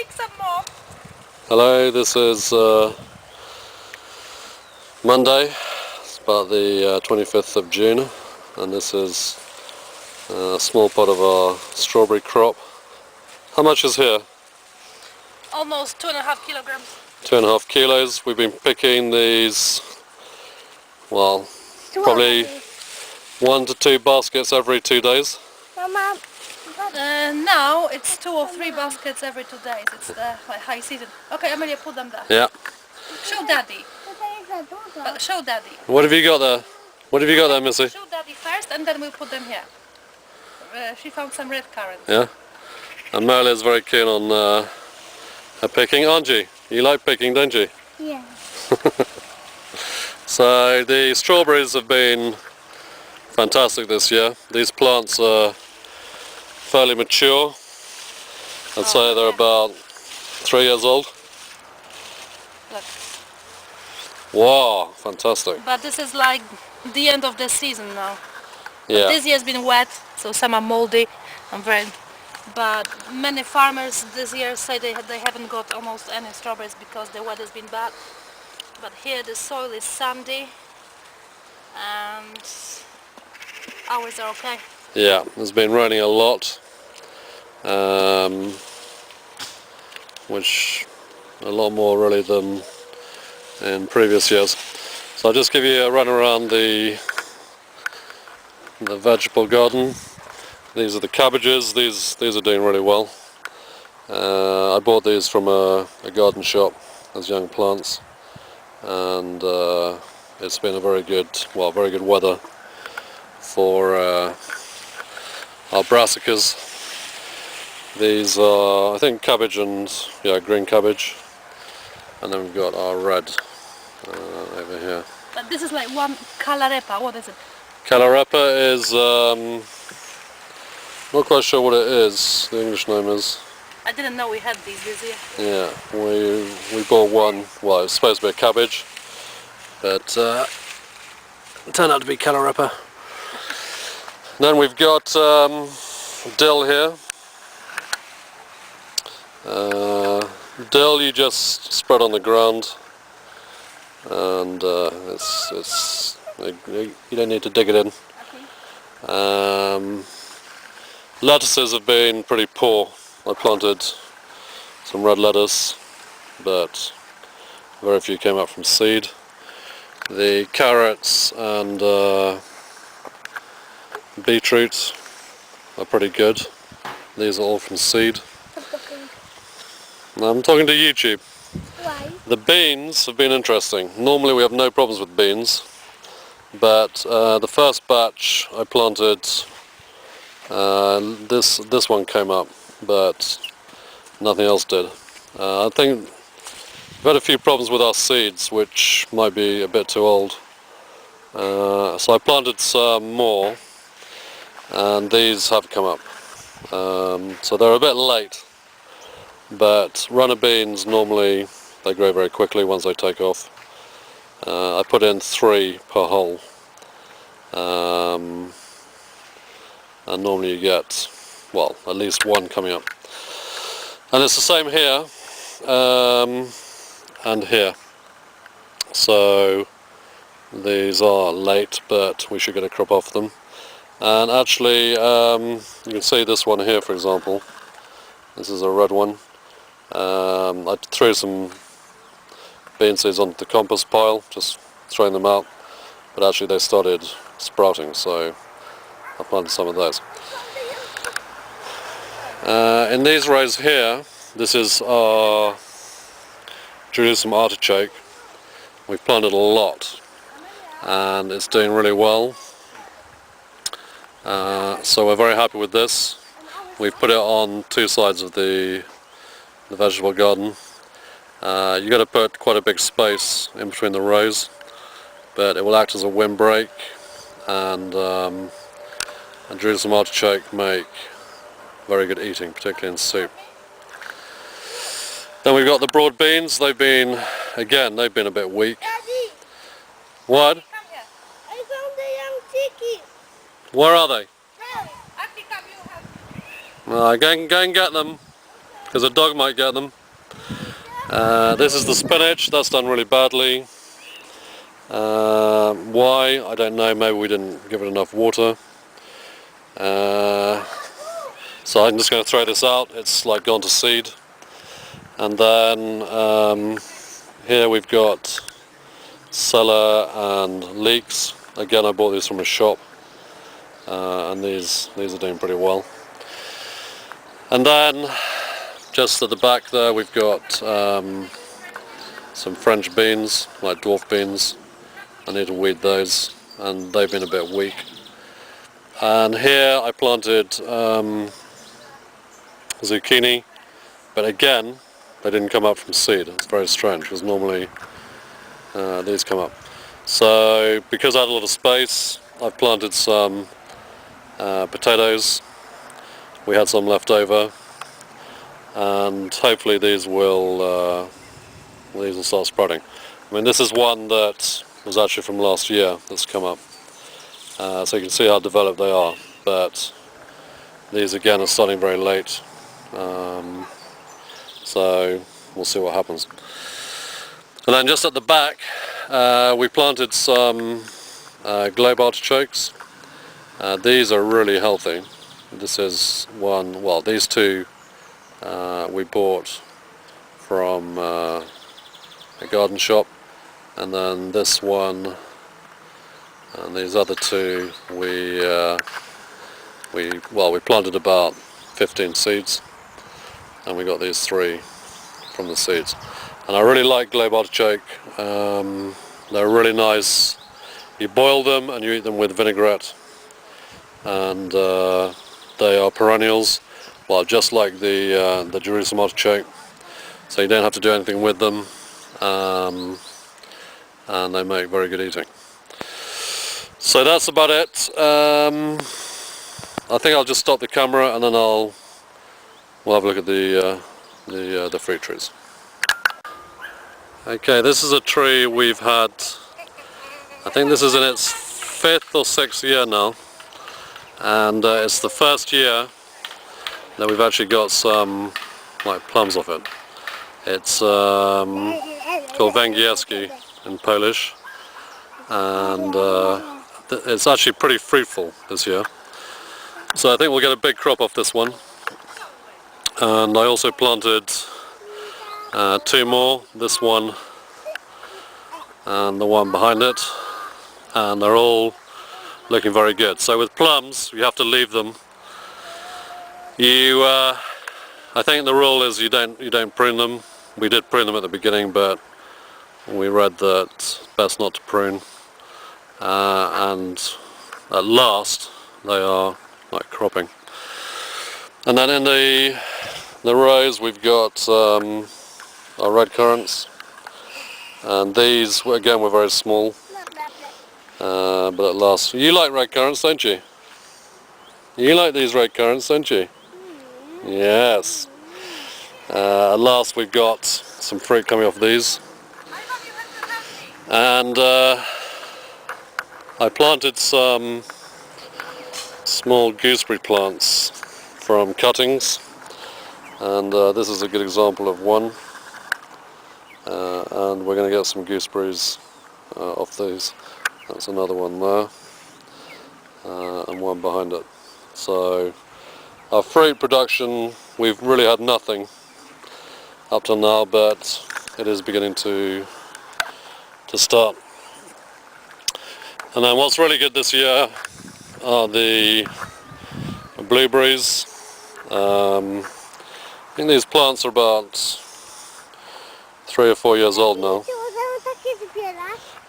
pick some more. Hello, this is Monday. It's about the 25th of June, and this is a small pot of our strawberry crop. How much is here? Almost 2.5 kilograms. 2.5 kilos. We've been picking these, well, probably 1 to 2 baskets every 2 days. Mama. Now it's 2 or 3 baskets every 2 days. It's the high season. Okay, Amelia, put them there. Yeah. Show Daddy. Show Daddy. What have you got there? What have you got there, Missy? Show Daddy first, and then we'll put them here. She found some red currants. Yeah. And Merle's very keen on her picking, aren't you? You like picking, don't you? Yeah. So the strawberries have been fantastic this year. These plants are fairly mature. I'd say they're about 3 years old. Look. Wow, fantastic. But this is like the end of the season now. Yeah. This year's been wet, so some are moldy. But many farmers this year say they haven't got almost any strawberries because the weather's been bad. But here the soil is sandy and ours are okay. Yeah, it's been raining a lot, which a lot more really than in previous years. So I'll just give you a run around the vegetable garden. These are the cabbages. These are doing really well. I bought these from a garden shop as young plants, and it's been a very good weather for our brassicas. These are, I think, cabbage and green cabbage, and then we've got our red over here. But this is like one calarepa. What is it? Calarepa is not quite sure what it is. The English name is. I didn't know we had these this year. Yeah, we bought one. Well, it's supposed to be a cabbage, but it turned out to be calarepa. Then we've got dill here. Dill you just spread on the ground, and you don't need to dig it in. Okay. Lettuces have been pretty poor. I planted some red lettuce, but very few came up from seed. The carrots and beetroot are pretty good. These are all from seed. I'm talking to YouTube. Why? The beans have been interesting. Normally we have no problems with beans, but the first batch I planted, this one came up, but nothing else did. I think we've had a few problems with our seeds, which might be a bit too old. So I planted some more, and these have come up. So they're a bit late, but runner beans normally they grow very quickly once they take off. I put in 3 per hole, and normally you get, well, at least 1 coming up. And it's the same here and here. So these are late, but we should get a crop off them. And actually, you can see this one here, for example. This is a red one. I threw some bean seeds onto the compost pile, just throwing them out. But actually they started sprouting, so I planted some of those. In these rows here, this is our Jerusalem artichoke. We've planted a lot, and it's doing really well. So we're very happy with this. We've put it on 2 sides of the vegetable garden. You've got to put quite a big space in between the rows, but it will act as a windbreak, and Jerusalem artichoke make very good eating, particularly in soup. Then we've got the broad beans. They've been a bit weak. Daddy, What? Come here. I found a young chicken. Where are they? I pick up you have. Go and get them. because a dog might get them. This is the spinach, that's done really badly. Why? I don't know, maybe we didn't give it enough water. So I'm just going to throw this out, it's like gone to seed. And then here we've got cellar and leeks. Again, I bought these from a shop, and these are doing pretty well. And then just at the back there we've got some French beans, like dwarf beans. I need to weed those, and they've been a bit weak. And here I planted zucchini, but again they didn't come up from seed. It's very strange because normally these come up. So because I had a lot of space, I've planted some potatoes. We had some left over, and hopefully these will start spreading. I mean, this is one that was actually from last year that's come up. So you can see how developed they are, but these again are starting very late. So we'll see what happens. And then just at the back we planted some globe artichokes. These are really healthy. This is one, well, these two we bought from a garden shop, and then this one and these other two we planted about 15 seeds, and we got these 3 from the seeds. And I really like globe artichoke. They're really nice. You boil them and you eat them with vinaigrette, and they are perennials, well, just like the Jerusalem artichoke, so you don't have to do anything with them, and they make very good eating. So that's about it. I think I'll just stop the camera and then we'll have a look at the fruit trees. Okay, this is a tree we've had, I think this is in its 5th or 6th year now, and it's the first year that we've actually got some like plums off it. It's called Węgierski in Polish, and it's actually pretty fruitful this year. So I think we'll get a big crop off this one. And I also planted 2 more, this one and the one behind it, and they're all looking very good. So with plums you have to leave them. I think the rule is you don't prune them. We did prune them at the beginning, but we read that it's best not to prune, and at last they are like cropping. And then in the rows we've got our red currants, and these again were very small, but at last, you like red currants, don't you? You like these red currants, don't you? Yes. At last we've got some fruit coming off these, and I planted some small gooseberry plants from cuttings, and this is a good example of one, and we're going to get some gooseberries off these. That's another one there, and one behind it. So our fruit production, we've really had nothing up till now, but it is beginning to start. And then what's really good this year are the blueberries. I think these plants are about 3 or 4 years old now.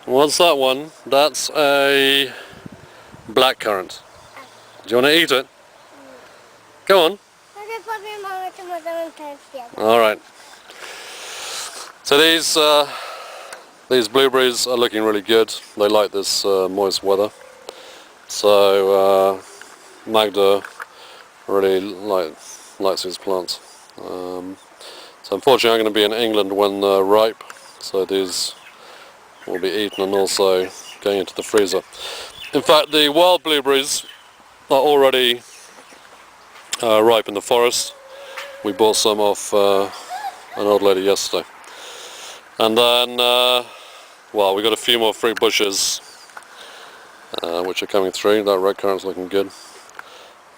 What's that one? That's a blackcurrant. Do you want to eat it? Go on. Alright. So these blueberries are looking really good. They like this moist weather. So Magda really likes these plants. So unfortunately I'm going to be in England when they're ripe, so these will be eaten and also going into the freezer. In fact, the wild blueberries are already ripe in the forest, We bought some off an old lady yesterday. And then, well, we got a few more fruit bushes which are coming through. That red currant's looking good.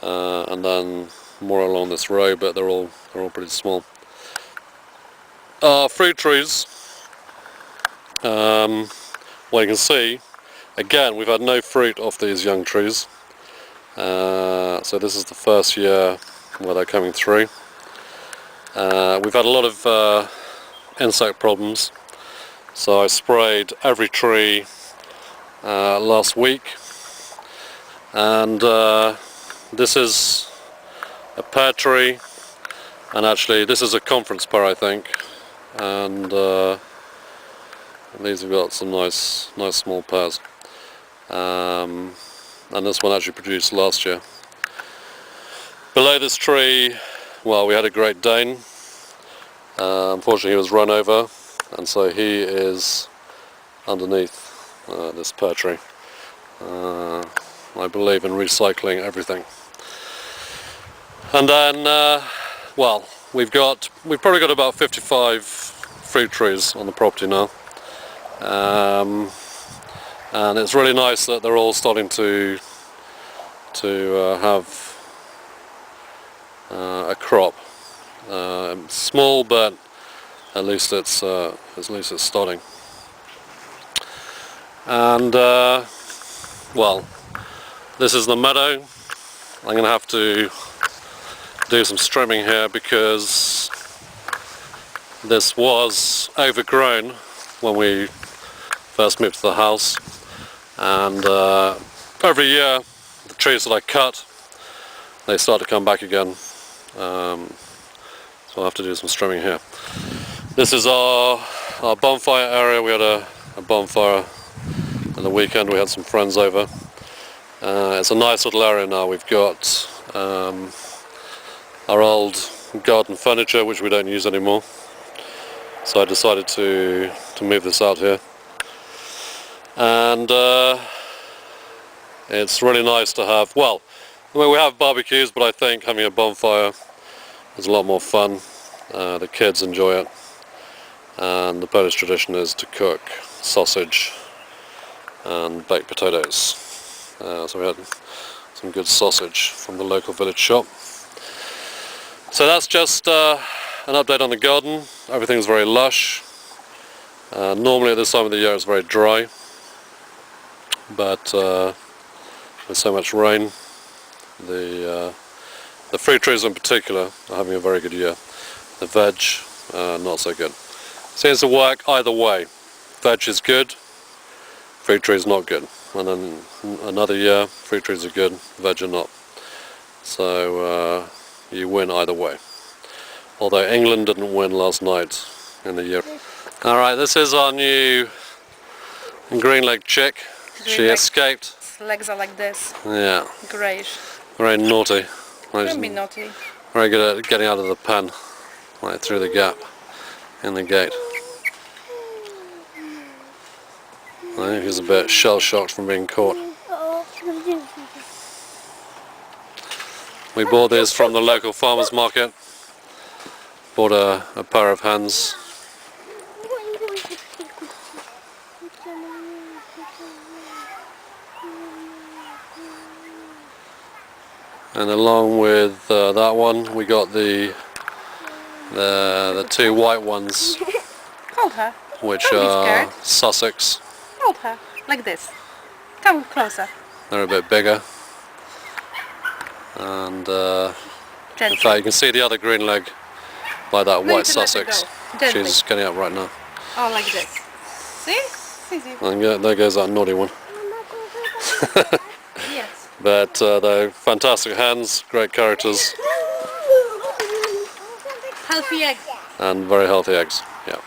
And then more along this row, but they're all pretty small. Fruit trees. Well, you can see, again, we've had no fruit off these young trees. So this is the first year where they're coming through. We've had a lot of insect problems, so I sprayed every tree last week, and this is a pear tree, and actually this is a conference pear, I think, and these have got some nice small pears, and this one actually produced last year. Below this tree, well, we had a Great Dane. Unfortunately he was run over, and so he is underneath this pear tree. I believe in recycling everything. And then, well, we've probably got about 55 fruit trees on the property now. And it's really nice that they're all starting to have a crop. Small, but at least it's starting. And well, this is the meadow. I'm going to have to do some trimming here because this was overgrown when we first moved to the house, and every year the trees that I cut, they start to come back again. So I'll have to do some trimming here. This is our bonfire area. We had a bonfire on the weekend. We had some friends over. It's a nice little area now. We've got our old garden furniture, which we don't use anymore. So I decided to move this out here. And it's really nice to have, well, I mean, we have barbecues, but I think having a bonfire is a lot more fun. The kids enjoy it, and the Polish tradition is to cook sausage and baked potatoes. So we had some good sausage from the local village shop. So that's just an update on the garden. Everything's very lush. Normally at this time of the year it's very dry, but with so much rain, the fruit trees in particular are having a very good year. The veg, not so good. Seems to work either way. Veg is good, fruit trees not good. And then another year, fruit trees are good, veg are not. So you win either way. Although England didn't win last night in the year. Alright, this is our new green-legged chick. She escaped. Legs are like this, Yeah. greyish. Very naughty. Don't be naughty. Very good at getting out of the pen, right through the gap in the gate. I think he's a bit shell-shocked from being caught. We bought these from the local farmer's market. Bought a pair of hens. And along with that one, we got the two white ones, Hold her. which Don't be are scared. Sussex. Hold her. Like this. Come closer. They're a bit bigger. And in Gently. fact, you can see the other green leg by that No, you white can let it Sussex. go. Gently. She's getting up right now. Oh, like this. See? See. And there goes that naughty one. Yes. But they're fantastic hens, great characters, Healthy egg. and very healthy eggs. Yeah.